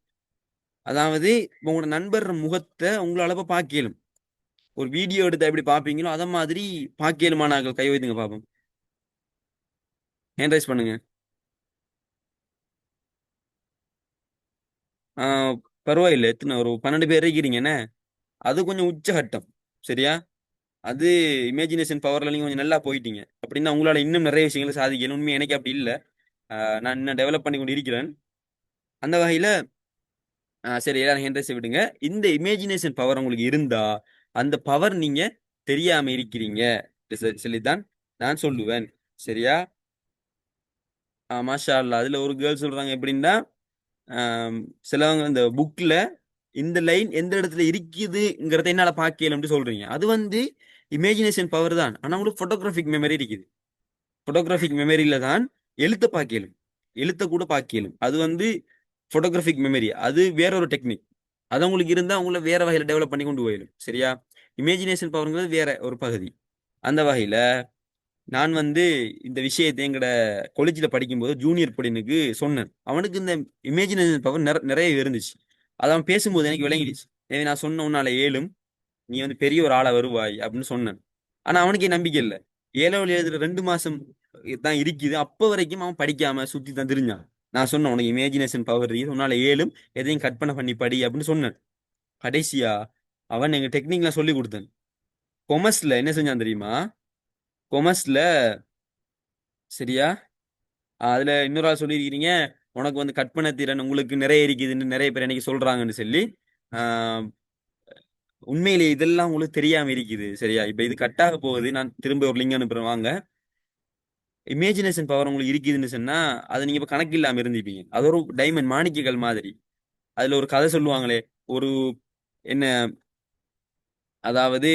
அதாவது இப்ப உங்களோட நண்பர் முகத்தை உங்களால இப்ப பார்க்கலும். ஒரு வீடியோ எடுத்தா எப்படி பார்ப்பீங்களோ அத மாதிரி பார்க்கலுமானாக்கள் கை வைத்துங்க பாப்போம். ஹேண்ட் ரைஸ் பண்ணுங்க. ஆஹ் பரவாயில்ல. எத்தனை, ஒரு 12 பேர் இருக்கிறீங்க என்ன? அது கொஞ்சம் உச்சகட்டம். சரியா? அது இமேஜினேஷன் பவர்ல நீங்க கொஞ்சம் நல்லா போயிட்டீங்க அப்படின்னா உங்களால இன்னும் நிறைய விஷயங்களை சாதிக்கணும். உண்மை எனக்கு அப்படி இல்லை. நான் இன்னும் டெவலப் பண்ணி கொண்டு இருக்கிறேன். அந்த வகையில சரி எல்லாரும் ஹேண்ட் ரைஸை விடுங்க. இந்த இமேஜினேஷன் பவர் உங்களுக்கு இருந்தா அந்த பவர் நீங்க தெரியாம இருக்கிறீங்க சொல்லித்தான் நான் சொல்லுவேன். சரியா? மாஷா அல்லாஹ். அதுல ஒரு கேர்ள் சொல்றாங்க எப்படின்னா, ஆம், சிலவங்க இந்த புக்ல இந்த லைன் எந்த இடத்துல இருக்குதுங்கிறத என்னால பார்க்கலன்னு சொல்றீங்க. அது வந்து இமேஜினேஷன் பவர் தான். ஆனா உங்களுக்கு போட்டோகிராஃபிக் மெமரி இருக்குது. போட்டோகிராஃபிக் மெமரியில தான் எழுத்த பார்க்கலும், எழுத்த கூட பார்க்கலும். அது வந்து போட்டோகிராஃபிக் மெமரி. அது வேற ஒரு டெக்னிக். அது உங்களுக்கு இருந்தா உங்களை வேற வகையில டெவலப் பண்ணி கொண்டு போயிடும். சரியா? இமேஜினேஷன் பவர்ங்கிறது வேற ஒரு பகுதி. அந்த வகையில நான் வந்து இந்த விஷயத்தை எங்கட காலேஜில் படிக்கும்போது ஜூனியர் பொடினுக்கு சொன்னேன். அவனுக்கு இந்த இமேஜினேஷன் பவர் நிறைய இருந்துச்சு. அது அவன் பேசும்போது எனக்கு விளங்கிடுச்சு. எனவே நான் சொன்ன உன்னால ஏழும் நீ வந்து பெரிய ஒரு ஆளா வருவாய் அப்படின்னு சொன்னேன். ஆனா அவனுக்கு நம்பிக்கை இல்லை. ஏழாவது எழுதுற 2 மாசம் தான் இருக்குது. அப்ப வரைக்கும் அவன் படிக்காம சுத்தி தான் திரிஞ்சான். நான் சொன்னேன் உனக்கு இமேஜினேஷன் பவர் இருக்குது, உன்னால ஏழும் எதையும் கற்பனை பண்ணி படி அப்படின்னு சொன்னேன். கடைசியா அவன் எங்க டெக்னிக்ல சொல்லி கொடுத்தேன். கொமர்ஸ்ல என்ன செஞ்சான் தெரியுமா? கொமர்ஸ்ல சரியா? அதுல இன்னொரு ஆள் சொல்லியிருக்கிறீங்க, உனக்கு வந்து கற்பனை திறன் உங்களுக்கு நிறைய இருக்குதுன்னு நிறைய பேர் எனக்கு சொல்றாங்கன்னு சொல்லி. ஆஹ் உண்மையிலே இதெல்லாம் உங்களுக்கு தெரியாம இருக்குது. சரியா? இப்ப இது கட்டாக போகுது. நான் திரும்ப ஒரு லிங்க் அனுப்புறேன் வாங்க. இமேஜினேஷன் பவர் உங்களுக்கு இருக்குதுன்னு சொன்னா அதை நீங்க இப்ப கணக்கு இல்லாம இருந்திருப்பீங்க. அது ஒரு டைமண்ட் மாணிக்கங்கள் மாதிரி. அதுல ஒரு கதை சொல்லுவாங்களே, ஒரு என்ன, அதாவது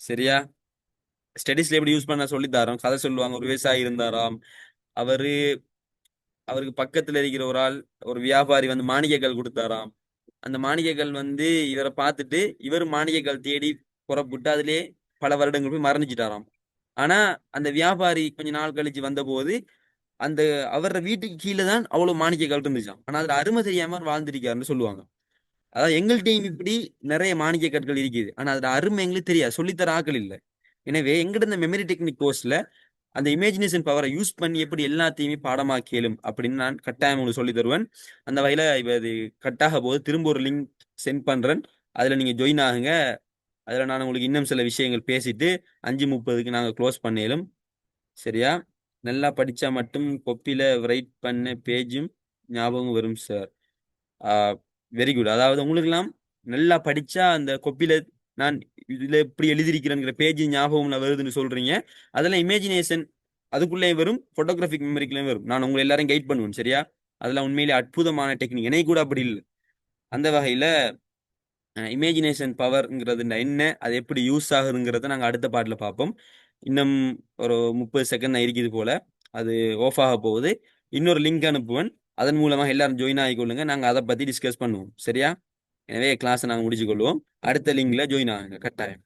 சரியா, ஸ்டடிஸ்ல எப்படி யூஸ் பண்ண சொல்லி தரோம். கதை சொல்லுவாங்க. ஒரு விவசாயி இருந்தாராம். அவரு அவருக்கு பக்கத்துல இருக்கிற ஒரு ஆள், ஒரு வியாபாரி வந்து மாணிக்கக்கல் கொடுத்தாராம். அந்த மாணிக்கக்கல் வந்து இவரை பார்த்துட்டு இவர் மாணிக்கக்கல் தேடி புறப்பட்டு அதிலே பல வருடங்கள் போய் மரணிச்சிட்டாராம். ஆனா அந்த வியாபாரி கொஞ்ச நாள் கழிச்சு வந்தபோது அந்த அவரோட வீட்டுக்கு கீழே தான் அவ்வளவு மாணிக்கக்கல் இருந்துச்சாம். ஆனா அதுல அருமை தெரியாம அவர் வாழ்ந்திருக்காருன்னு சொல்லுவாங்க. அதாவது எங்கள்கிட்டயும் இப்படி நிறைய மாணிக்க கற்கள் இருக்குது. ஆனா அதுல அருமை எங்களுக்கு தெரியாது, சொல்லித்தர ஆக்கள் இல்லை. எனவே எங்கிட்ட இந்த மெமரி டெக்னிக் கோர்ஸ்ல அந்த இமேஜினேஷன் பவரை யூஸ் பண்ணி எப்படி எல்லாத்தையுமே பாடமாக்கலும் அப்படின்னு நான் கட்டாயம் உங்களுக்கு சொல்லி தருவேன். அந்த வகையில இப்ப இது கட்டாக போது திரும்ப ஒரு லிங்க் சென்ட் பண்றேன். அதுல நீங்க ஜாயின் ஆகுங்க. அதுல நான் உங்களுக்கு இன்னும் சில விஷயங்கள் பேசிட்டு 5:30க்கு நாங்க க்ளோஸ் பண்ணலும். சரியா? நல்லா படிச்சா மட்டும் கொப்பில ரைட் பண்ண பேஜும் ஞாபகம் வரும் சார். Very good. அதாவது உங்களுக்கெல்லாம் நல்லா படிச்சா அந்த கொப்பில நான் இதுல எப்படி எழுதியிருக்கிறேங்கிற பேஜ் ஞாபகம் வருதுன்னு சொல்றீங்க. அதெல்லாம் இமேஜினேஷன் அதுக்குள்ளே வரும், போட்டோகிராஃபிக் மெமரிக்குள்ளே வரும். நான் உங்களை எல்லாரும் கைட் பண்ணுவேன். சரியா? அதெல்லாம் உண்மையிலே அற்புதமான டெக்னிக். என்னை கூட அப்படி இல்லை. அந்த வகையில இமேஜினேஷன் பவர்ங்கிறது என்ன, அது எப்படி யூஸ் ஆகுதுங்கிறத நாங்கள் அடுத்த பாட்டில் பார்ப்போம். இன்னும் ஒரு 30 செகண்ட் இருக்குது போல. அது ஆஃப் ஆக போகுது. இன்னொரு லிங்க் அனுப்புவேன். அதன் மூலமாக எல்லாரும் ஜாயின் ஆகிக்கொள்ளுங்க. நாங்கள் அதை பற்றி டிஸ்கஸ் பண்ணுவோம். சரியா? எனவே கிளாஸை நாங்கள் முடிச்சு கொள்வோம். அடுத்த லிங்க்ல ஜாயின் ஆகுங்க கட்டாயம்.